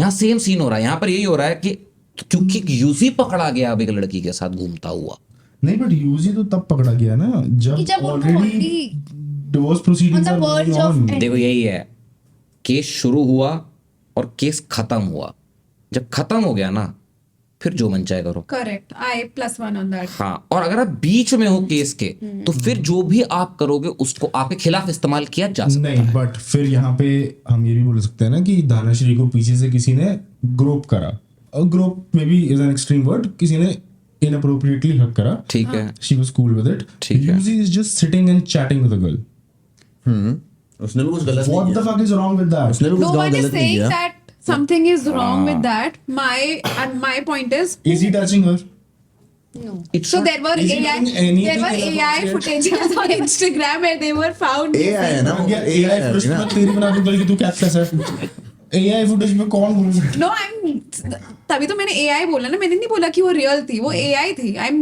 यहाँ same scene हो रहा है, यहाँ पर यही हो रहा है कि क्योंकि यूजी पकड़ा गया अब एक लड़की के साथ घूमता हुआ। नहीं बट यूजी तो तब पकड़ा गया ना कि जब जब उनको already already divorce proceedings on are the verge going of on. end. देखो यही है, केस शुरू हुआ और केस खत्म हुआ, जब खत्म हो गया ना फिर जो मन चाहे करो। Correct, I +1 on that. हाँ, और अगर आप बीच में हो केस के तो फिर जो भी आप करोगे उसको आपके खिलाफ इस्तेमाल किया जा सकता नहीं है। बट फिर यहाँ पे हम ये भी बोल सकते हैं ना कि धानाश्री को पीछे से किसी ने ग्रोप करा, और grope may be is an extreme word, किसी ने इनअप्रोप्रिएटली हक करा, ठीक है, she was cool with it, ठीक है। Yuzi is just sitting and chatting with a girl, उसने भी कुछ गलत नहीं व्हाट द किया, fuck is wrong with that? उसने भी कुछ No one is गलत नहीं saying किया। that something is wrong with that. My point is, Is he touching her? No. It's so not- there were Is he AI, doing anything there were AI inappropriate? footages on Instagram where they were found. AI है ना, क्या AI AI है footage ना। में तेरी बना दूं कि तू कैप्टस है? AI फुटेज में कौन घूम सकता है? No, तभी तो मैंने AI बोला ना, मैंने नहीं बोला कि वो रियल थी, वो AI थी। I'm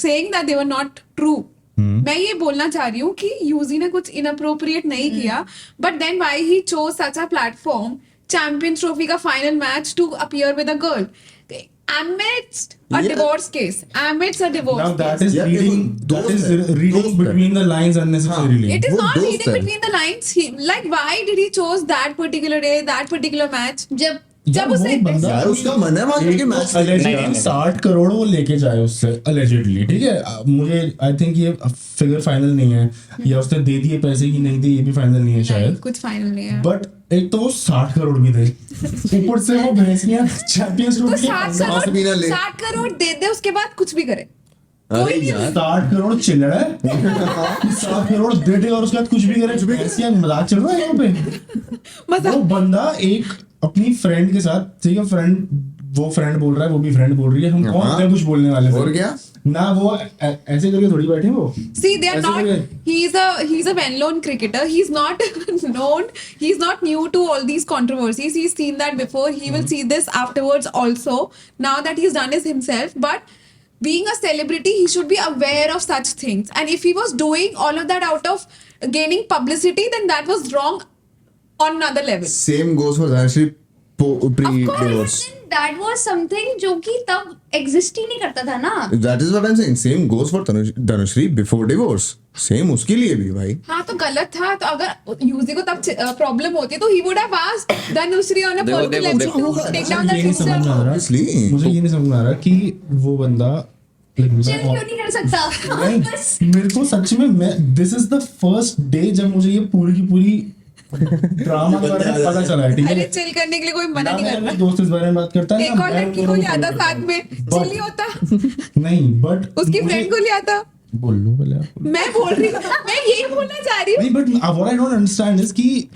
saying that they were not true. मैं ये बोलना चाह रही हूँ कि यूजी ने कुछ इनअप्रोप्रिएट नहीं किया, but then why he chose such a platform, Champions Trophy का final match, to appear with a girl amidst a Yeah. divorce case, amidst a divorce Now that case. is Yeah, reading, देखो, that दोस्त is है, reading दोस्त है। between the lines unnecessarily. It is वो not दोस्त reading है। between the lines. Like, why did he chose that particular day, that particular match? जब जब उसे यार उसका मन है वहाँ के मैच allegedly 60 करोड़ वो लेके जाए उससे allegedly, ठीक है? मुझे आई थिंक ये फिगर फाइनल नहीं है, या उसने दे दिए पैसे की नहीं दिए ये भी फाइनल नहीं है शायद, कुछ फाइनल नहीं है। बट एक तो वो 60 करोड़ भी थे, ऊपर से वो भैंसियां चैंपियंस तो ट्रॉफी 60 भी ना करोड़ ले। 60 करोड़ दे दे, उसके बाद कुछ भी करे। अरे यार 60 करोड़ चिल्लड़ है 60 करोड़ दे दे और उसके बाद कुछ भी करे, भैंसियां मजाक चल रहा है यहाँ पे। वो बंदा एक अपनी फ्रेंड के साथ, ठीक है, फ्रेंड, वो फ्रेंड बोल रहा है, वो भी फ्रेंड बोल रही है, हम कौन होते हैं कुछ बोलने वाले? और क्या? ना वो ऐसे करके थोड़ी बैठे वो। See, they are ऐसे not. करके- He's a well-known cricketer. He's not known. He's not new to all these controversies. He's seen that before. He will see this afterwards also. Now that he's done this himself, but being a celebrity, he should be aware of such things. And if he was doing all of that out of gaining publicity, then that was wrong on another level. Same goes for Dhanashree pre divorce, that was something जो कि तब exist ही नहीं करता था ना। That is what I am saying, same goes for Dhanashree before divorce, same उसके लिए भी भाई। हाँ तो गलत था, तो अगर यूजी को तब प्रॉब्लम होती तो he would have asked Dhanushree on a देखो, personal देखो, level देखो, to take down that ये नहीं समझ में himself. आ रहा, Obviously. मुझे ये नहीं समझ में आ रहा कि वो बंदा like, चिल क्यों नहीं कर सकता? बस नहीं, मेरे को सच में मैं this is the first day जब मुझे ये पूरी की पूरी ड्रामा के बारे में पता चला है, ठीक अरे है? चिल करने के लिए कोई मना ना नहीं मेरा कर कोई रहा। दोस्त इस बारे में बात करता है एक और लड़की को लिया था साथ में, चिल ही होता। नहीं बट उसकी फ्रेंड को लिया था। बोल लो पहले आप। मैं बोल रही हूँ, मैं यही बोलना चाह रही हूँ। नहीं but what I don't understand is कि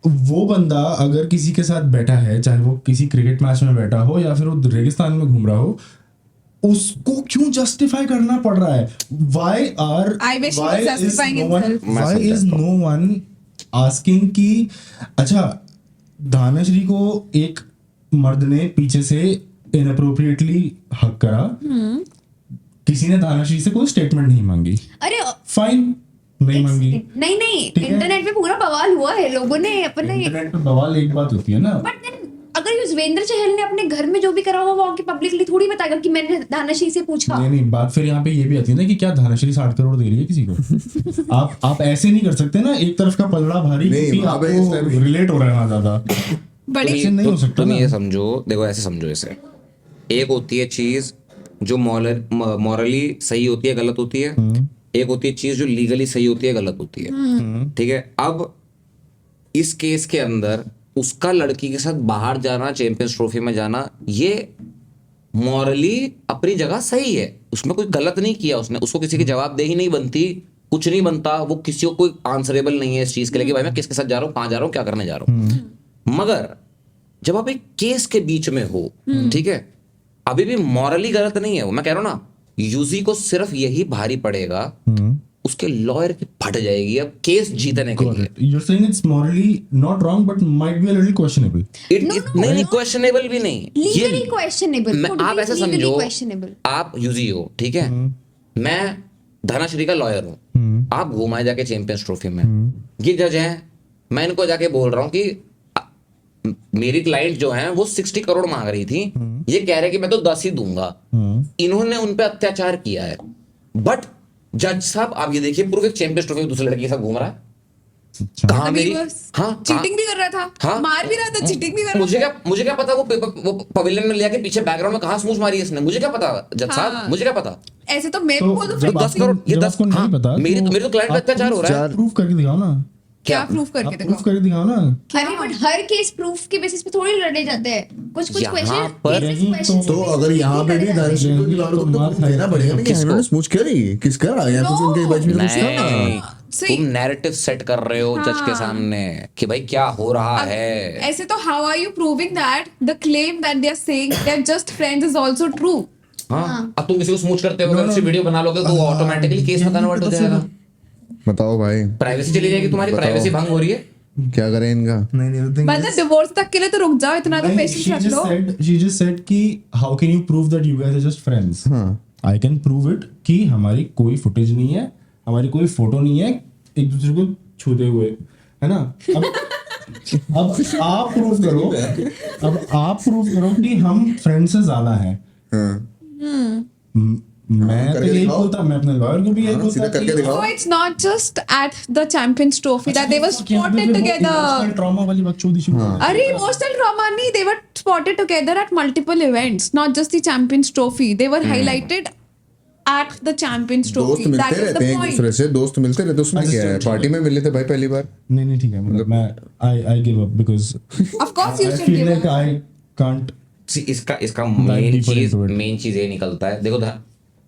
वो बंदा अगर किसी के साथ बैठा है, चाहे वो किसी क्रिकेट मैच में बैठा हो या फिर वो रेगिस्तान में घूम रहा हो, उसको क्यों जस्टिफाई करना पड़ रहा है? Why are I wish he was justifying himself. मैं व्हाई समझा इज नो वन आस्किंग कि अच्छा धानाश्री को एक मर्द ने पीछे से इनअप्रोप्रिएटली हक करा, किसी ने धानाश्री से कोई स्टेटमेंट नहीं मांगी, अरे फाइन, नहीं मांगी। नहीं ठीक है। इंटरनेट पे पूरा बवाल हुआ है, लोगों ने अपने, इंटरनेट पे बवाल एक बात होती है ना, बट देन अगर युजवेंद्र चहल ने अपने घर में जो भी करा हुआ वो आके पब्लिकली थोड़ी बताएगा कि मैंने धानाश्री से पूछा। नहीं नहीं, बात फिर यहाँ पे ये भी आती है ना कि क्या धानाश्री 60 करोड़ दे रही है किसी को? आप ऐसे नहीं कर सकते ना, एक तरफ का पलड़ा भारी, नहीं, क्योंकि वहाँ पे इस आपको time- रिलेट हो रहा है वहाँ ज्यादा, बड़ी ऐसे नहीं हो सकता तुम ना। ये समझो, देखो ऐसे समझो, इसे एक होती है चीज जो मॉरली सही होती है, गलत होती है, एक होती है चीज जो लीगली सही होती है, गलत होती है, ठीक है? अब इस केस के अंदर उसका लड़की के साथ बाहर जाना, चैंपियंस ट्रॉफी में जाना, ये मॉरली अपनी जगह सही है, उसमें कोई गलत नहीं किया उसने, उसको किसी की जवाबदेही नहीं बनती, कुछ नहीं बनता, वो किसी को कोई आंसरेबल नहीं है इस चीज के लिए कि भाई मैं किसके साथ जा रहा हूँ, कहाँ जा रहा हूँ, क्या करने जा रहा हूँ। मगर जब आप एक केस के बीच में हो, ठीक है, अभी भी मॉरली गलत नहीं है वो, मैं कह रहा हूँ ना, यूजी को सिर्फ यही भारी पड़ेगा, उसके लॉयर की फट जाएगी अब केस जीतने के लिए। You're saying it's morally not wrong but might be a little questionable. नहीं, क्वेश्चनेबल भी नहीं, लीगली क्वेश्चनेबल, आप ऐसे समझो, क्वेश्चनेबल। आप यूजी हो, ठीक है, मैं धनाश्री का लॉयर हूँ, आप घुमाए जाके चैंपियंस ट्रॉफी में, ये जज हैं, मैं इनको जाके बोल रहा हूँ कि मेरी क्लाइंट जो है वो 60 करोड़ मांग रही थी, ये कह रहे कि मैं तो 10 ही दूंगा। इन्होंने उन पे अत्याचार किया है, बट जज साहब आप ये देखिए प्रूफ, एक चैंपियंस ट्रॉफी दूसरे लड़की के साथ घूम रहा है। कहाँ मेरी, हाँ चीटिंग भी कर रहा था, हाँ? मार भी रहा था, चीटिंग भी कर रहा था। मुझे क्या पता वो पवेलियन में ले आके पीछे बैकग्राउंड में कहाँ स्मूच मारी है इसने, मुझे क्या पता जज साहब, मुझे क्या पता। ऐसे तो मैं तो बोल दूं जब फिर 10 करोड़, ये जब 10 आपको नहीं पता, मेरी तो क्लाइंट पे अत्याचार हो रहा है। प्रूफ करके दिखाओ ना, क्या प्रूफ करके आप देखो। प्रूफ करके दिखाओ ना। अरे बट हर केस प्रूफ के बेसिस पे थोड़ी लड़े जाते हैं, कुछ यहाँ क्वेश्चन पर- तो अगर यहाँ पे भी धनश्री को खिलाड़ी को तो proof देना पड़ेगा ना कि इन्होंने स्मूच करी, किसका या कुछ उनके बीच में कुछ था। नहीं, See- तुम नैरेटिव सेट कर रहे हो जज के सामने कि भाई क्या हो रहा है। ऐसे तो how are you proving that the claim that they are saying that just friends is also true. हाँ, अब तुम किसी को स्मूच करते हो, अगर वीडियो बना लोगे तो वो ऑटोमेटिकली केस में कन्वर्ट हो जाएगा, बताओ भाई प्राइवेसी चली जाएगी, तुम्हारी बताओ। प्राइवेसी भंग हो रही है। क्या करें इनका। नहीं मतलब डिवोर्स तक के लिए तो रुक जाओ, इतना तो पेशेंस रख लो। she just said कि how can you prove that you guys are just friends? I can prove it कि हमारी कोई फुटेज नहीं है, हमारी कोई फोटो नहीं है एक दूसरे को छूते हुए, है ना। अब आप प्रूव करो, अब आप प्रूव करो कि हम फ्रेंड से ज्यादा हैं। मैं तो करके यही दिखाओ। बोलता, मैं अपने लॉयर को भी यही सीधा बोलता करके दिखाओ। So it's not just at the Champions Trophy that they were spotted together. Trauma वाली बकचोदी शुरू हो गई। अरे इमोशनल ड्रामा नहीं, they were spotted together at multiple events, not just the Champions Trophy. They were highlighted at the Champions दोस्त Trophy. मिलते That is रहते the हैं एक point. दूसरे से, दोस्त मिलते रहते, उसमें क्या है, पार्टी में मिले थे भाई पहली बार। नहीं ठीक है, मतलब मैं I give up because Of course you I should feel give like up. I can't. See, इसका Dive deeper into it. Main चीज ये निकलता है। देखो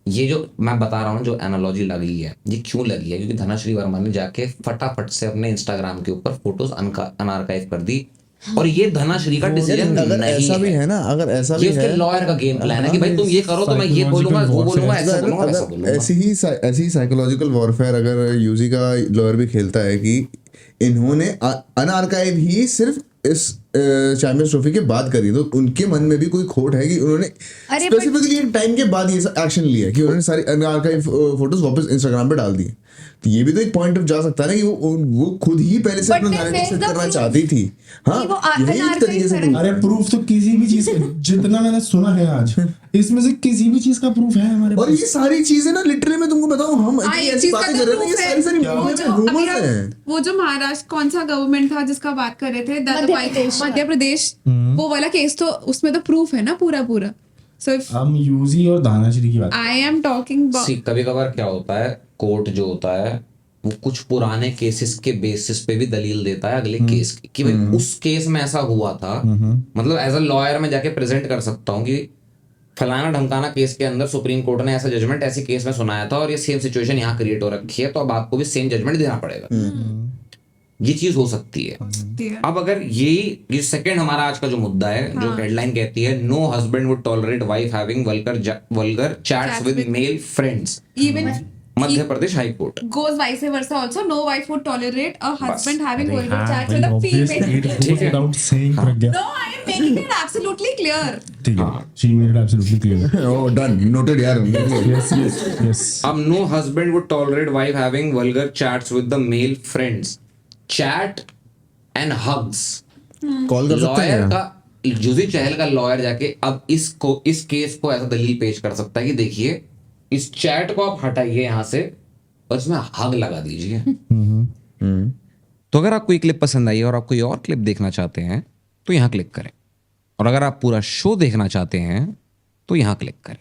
ये जो मैं बता रहा हूँ, जो एनालॉजी लगी है, ये क्यों लगी है, क्योंकि धनाश्री वर्मा ने जाके फटाफट से अपने इंस्टाग्राम के ऊपर फोटोज अनआर्काइव कर दी, और ये धनाश्री का डिसीजन अगर नहीं ऐसा भी है ना, अगर ऐसा ये भी उसके है, लॉयर का गेम प्लान है कि भाई तुम ये करो तो मैं ये बोलूंगा, वो बोलूंगा, ऐसा बोलूंगा, वैसा बोलूंगा। ऐसी साइकोलॉजिकल वॉरफेयर अगर यूजी का लॉयर भी खेलता है कि इन्होंने अनआर्काइव ही सिर्फ इस चैंपियंस ट्रॉफी के बाद करी, तो उनके मन में भी कोई खोट है कि उन्होंने अरे स्पेसिफिकली टाइम के बाद ये एक्शन लिया कि उन्होंने सारी अनआर्काइव फोटोज वापस इंस्टाग्राम पे डाल दी। तो ये भी तो एक पॉइंट ऑफ जा सकता है ना कि वो खुद ही पहले से But अपना then narrative where's set the करना proof? चाहती थी। हाँ, कि वो यही एक unarchived तरीके से है। अरे प्रूफ तो किसी भी चीज का, जितना मैंने सुना है आज, इसमें से किसी भी चीज का प्रूफ है हमारे और पास। ये सारी चीजें ना लिटरली मैं तुमको बताऊं, हम हाँ, इतनी ये ऐसी चीज का बातें तो कर रहे हैं, ये proof है। सारी सारी वो जो अभी rumors आप- हैं। वो जो महाराष्ट्र कौन सा गवर्नमेंट था जिसका बात कर रहे थे, मध्य प्रदेश, वो वाला केस, तो उसमें तो प्रूफ है ना पूरा। सो इफ हम यूजी और दानाश्री की बात, आई एम टॉकिंग कभी कभार क्या होता है, कोर्ट जो होता है वो कुछ पुराने केसेस के बेसिस पे भी दलील देता है अगले केस की, कि भाई उस केस में ऐसा हुआ था। मतलब एज अ लॉयर मैं जाके प्रेजेंट कर सकता हूँ कि फलाना ढमकाना केस के अंदर सुप्रीम कोर्ट ने ऐसा जजमेंट ऐसे केस में सुनाया था और ये सेम सिचुएशन यहाँ क्रिएट हो रखी है, तो अब आपको भी सेम जजमेंट देना पड़ेगा। ये चीज हो सकती है। अब अगर ये सेकंड हमारा आज का जो मुद्दा है, जो हेडलाइन कहती है no husband would tolerate wife having vulgar chats with male friends, even Madhya Pradesh high court. goes vice versa also. No wife would tolerate a husband having vulgar chats with a obviously female. it goes without saying Pragya. No, I am making it absolutely clear. ठीक है, she made it absolutely clear. Oh, done, noted यार। Yes. अब no husband would tolerate wife having vulgar chats with the male friends, chat and hugs. Call कर सकते lawyer हैं का, UG चहल का lawyer जाके अब इस केस को ऐसा दलील पेश कर सकता है कि देखिए इस चैट को आप हटाइए यहां से और इसमें हग लगा दीजिए। तो अगर आपको ये क्लिप पसंद आई और आप कोई और क्लिप देखना चाहते हैं तो यहां क्लिक करें, और अगर आप पूरा शो देखना चाहते हैं तो यहां क्लिक करें।